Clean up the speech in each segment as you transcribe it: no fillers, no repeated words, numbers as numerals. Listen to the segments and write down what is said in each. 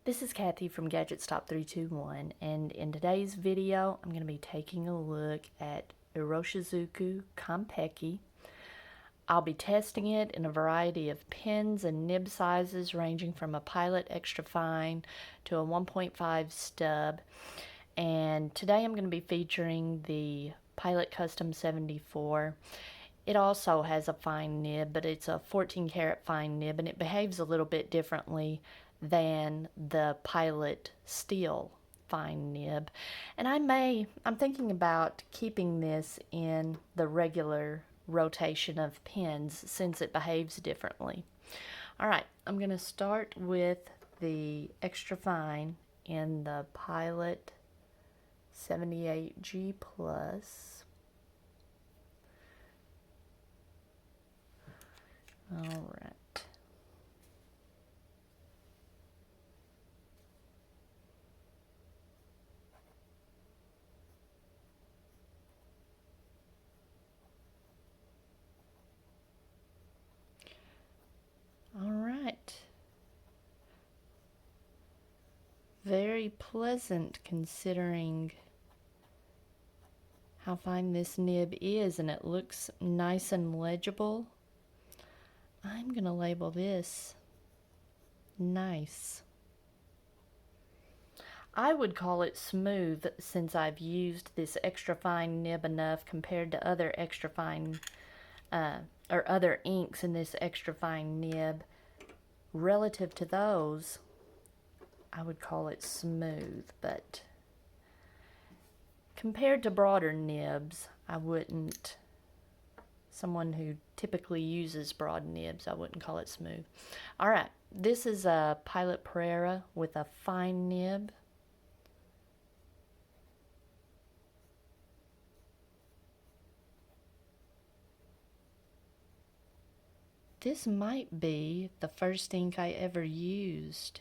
This is Kathy from Gadgets Top 321, and in today's video I'm going to be taking a look at Iroshizuku Kon-peki. I'll be testing it in a variety of pins and nib sizes ranging from a Pilot Extra Fine to a 1.5 stub, and today I'm going to be featuring the Pilot Custom 74. It also has a fine nib, but it's a 14 karat fine nib, and it behaves a little bit differently than the Pilot steel fine nib. And I'm thinking about keeping this in the regular rotation of pins since it behaves differently. Alright, I'm going to start with the extra fine in the Pilot 78G Plus. All right. All right. Very pleasant considering how fine this nib is, and it looks nice and legible. I'm going to label this nice. I would call it smooth since I've used this extra fine nib enough compared to other extra fine or other inks in this extra fine nib. Relative to those, I would call it smooth, but compared to broader nibs, I wouldn't. Someone who typically uses broad nibs, I wouldn't call it smooth. Alright, this is a Pilot Pereira with a fine nib. This might be the first ink I ever used.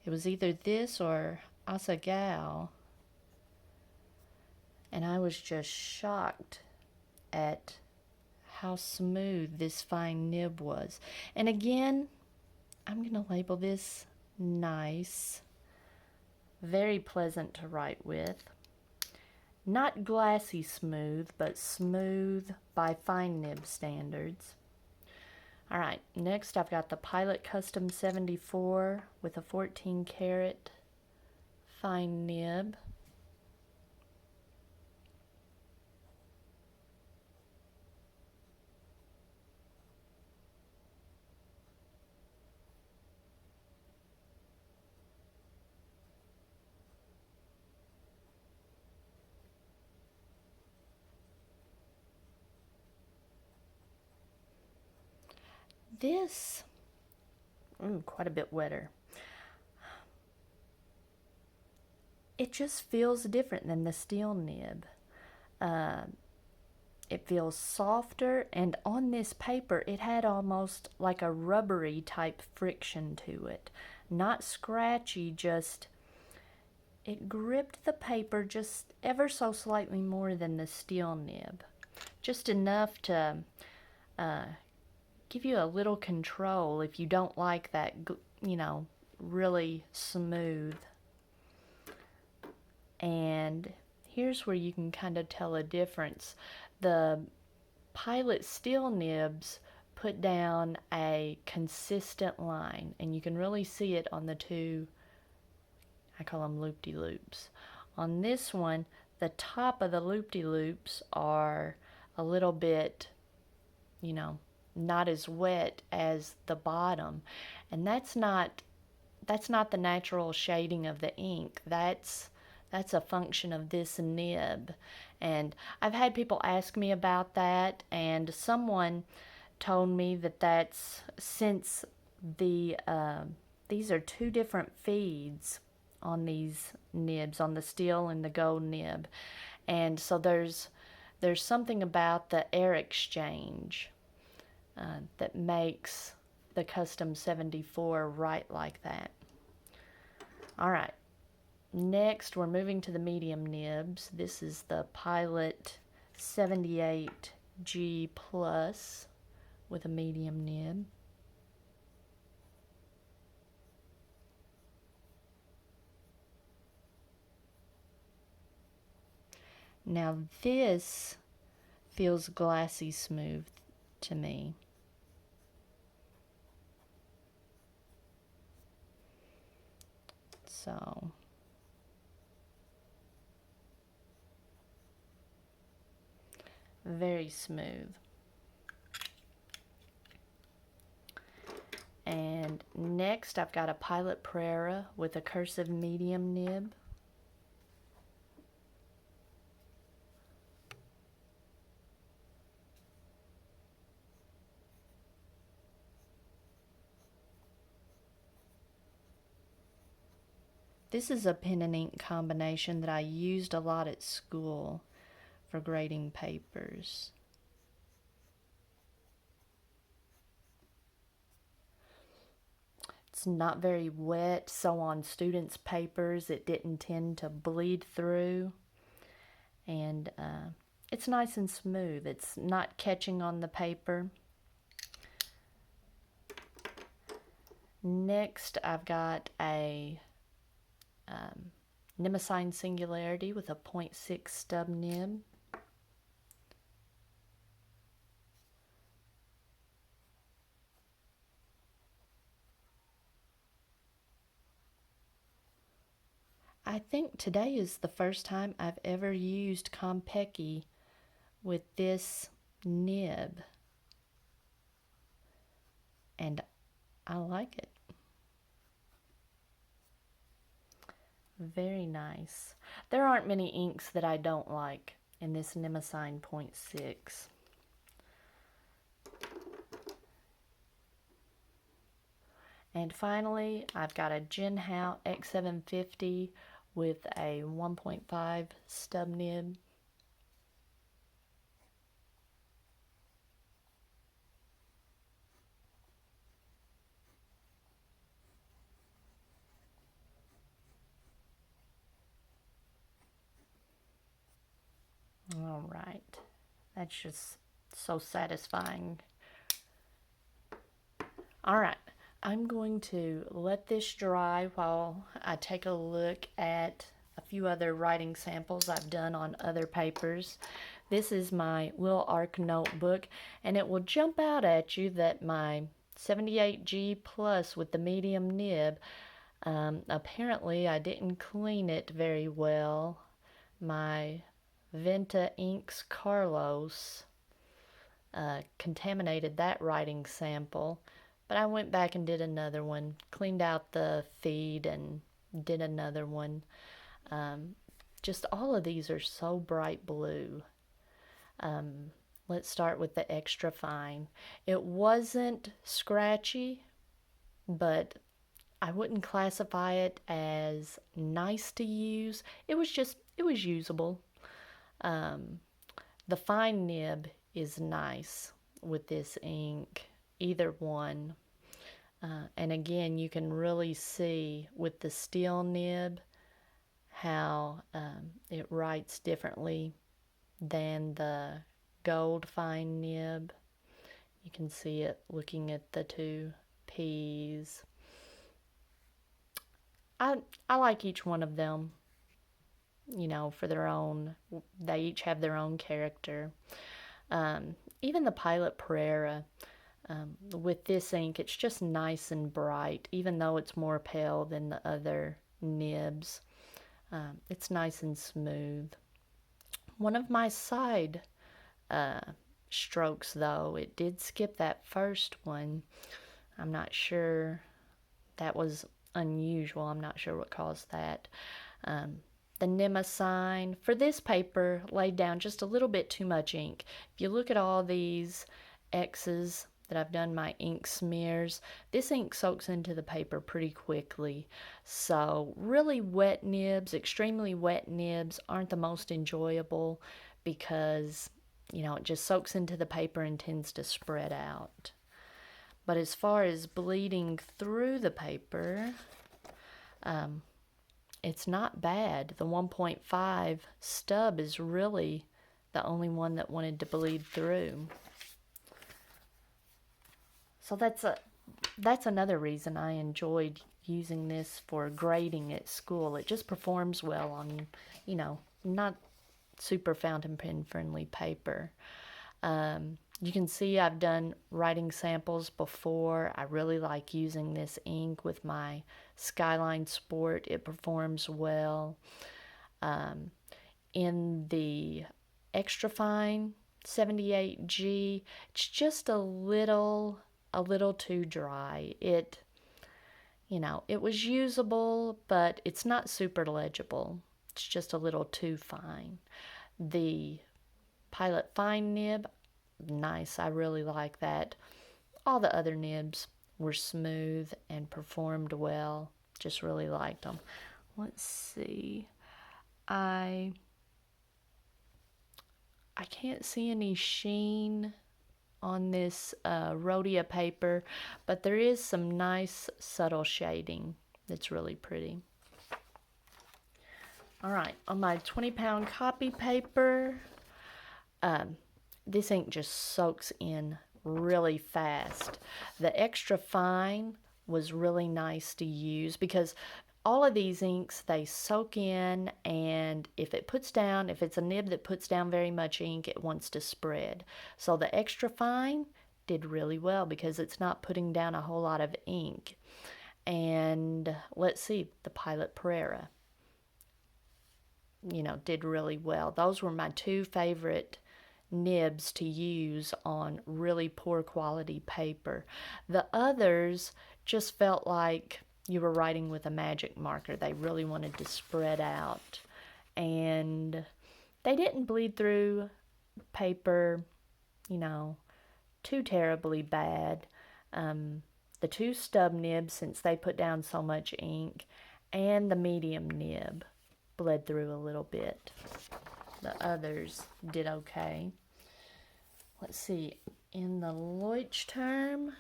It was either this or Asagao, and I was just shocked at how smooth this fine nib was. And again, I'm going to label this nice. Very pleasant to write with. Not glassy smooth, but smooth by fine nib standards. Alright, next I've got the Pilot Custom 74 with a 14 karat fine nib. This, quite a bit wetter. It just feels different than the steel nib. It feels softer, and on this paper it had almost like a rubbery type friction to it. Not scratchy, just it gripped the paper just ever so slightly more than the steel nib. Just enough to give you a little control if you don't like that, really smooth. And here's where you can kind of tell a difference. The Pilot steel nibs put down a consistent line, and you can really see it on the two, I call them loop-de-loops. On this one, the top of the loop-de-loops are a little bit, not as wet as the bottom, and that's not the natural shading of the ink. That's a function of this nib. And I've had people ask me about that, and someone told me that that's since these are two different feeds on these nibs, on the steel and the gold nib, and so there's something about the air exchange that makes the Custom 74 right like that. Alright, next we're moving to the medium nibs. This is the Pilot 78G Plus with a medium nib. Now this feels glassy smooth to me. So very smooth. And next I've got a Pilot Prera with a cursive medium nib. This is a pen and ink combination that I used a lot at school for grading papers. It's not very wet, so on students' papers it didn't tend to bleed through. And it's nice and smooth. It's not catching on the paper. Next, I've got a Nimacine Singularity with a 0.6 stub nib. I think today is the first time I've ever used Kon-peki with this nib, and I like it. Very nice. There aren't many inks that I don't like in this Nimacine 0.6. And finally, I've got a Jinhao X750 with a 1.5 stub nib. All right, that's just so satisfying. All right, I'm going to let this dry while I take a look at a few other writing samples I've done on other papers. This is my Will Arc notebook, and it will jump out at you that my 78G Plus with the medium nib, apparently I didn't clean it very well. My Venta Inks Carlos contaminated that writing sample, but I went back and did another one, cleaned out the feed and did another one. Just all of these are so bright blue. Let's start with the extra fine. It wasn't scratchy, but I wouldn't classify it as nice to use. It was usable. The fine nib is nice with this ink, either one. And again, you can really see with the steel nib how it writes differently than the gold fine nib. You can see it looking at the two P's. I like each one of them, you know, for their own. They each have their own character. Even the Pilot Prera, with this ink, it's just nice and bright, even though it's more pale than the other nibs. It's nice and smooth. One of my side strokes, though, it did skip that first one. I'm not sure. That was unusual. I'm not sure what caused that. The Nimacine for this paper laid down just a little bit too much ink. If you look at all these X's that I've done my ink smears, this ink soaks into the paper pretty quickly. So really wet nibs, extremely wet nibs aren't the most enjoyable because, you know, it just soaks into the paper and tends to spread out. But as far as bleeding through the paper, it's not bad. The 1.5 stub is really the only one that wanted to bleed through. So that's another reason I enjoyed using this for grading at school. It just performs well on, you know, not super fountain pen friendly paper. You can see I've done writing samples before. I really like using this ink with my Skyline Sport. It performs well. In the extra fine 78G, it's just a little too dry. It was usable, but it's not super legible. It's just a little too fine. The Pilot Fine nib, nice. I really like that. All the other nibs were smooth and performed well. Just really liked them. Let's see. I can't see any sheen on this Rhodia paper, but there is some nice subtle shading that's really pretty. All right, on my 20-pound copy paper, this ink just soaks in really fast. The extra fine was really nice to use because all of these inks, they soak in, and if it's a nib that puts down very much ink, it wants to spread. So the extra fine did really well because it's not putting down a whole lot of ink. And let's see, the Pilot Pereira, did really well. Those were my two favorite nibs to use on really poor quality paper. The others just felt like you were writing with a magic marker. They really wanted to spread out, and they didn't bleed through paper, too terribly bad. The two stub nibs, since they put down so much ink, and the medium nib bled through a little bit. The others did okay. Let's see, in the Leuchtturm,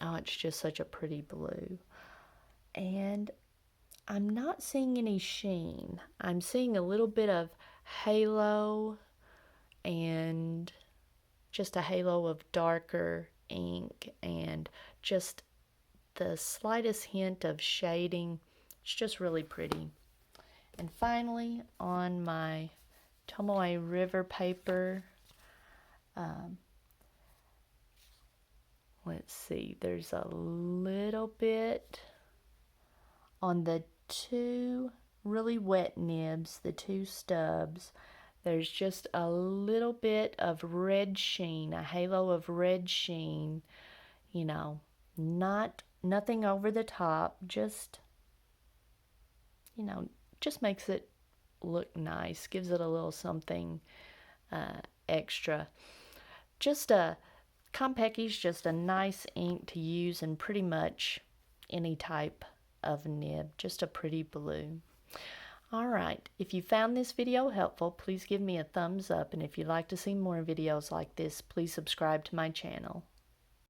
oh, it's just such a pretty blue. And I'm not seeing any sheen. I'm seeing a little bit of halo and just a halo of darker ink and just the slightest hint of shading. It's just really pretty. And finally, on my Tomoe River paper, let's see, there's a little bit on the two really wet nibs, the two stubs. There's just a little bit of red sheen, a halo of red sheen, nothing over the top, just makes it look nice, gives it a little something extra. Konpeki's just a nice ink to use in pretty much any type of nib, just a pretty blue. All right, if you found this video helpful, please give me a thumbs up, and if you'd like to see more videos like this, please subscribe to my channel.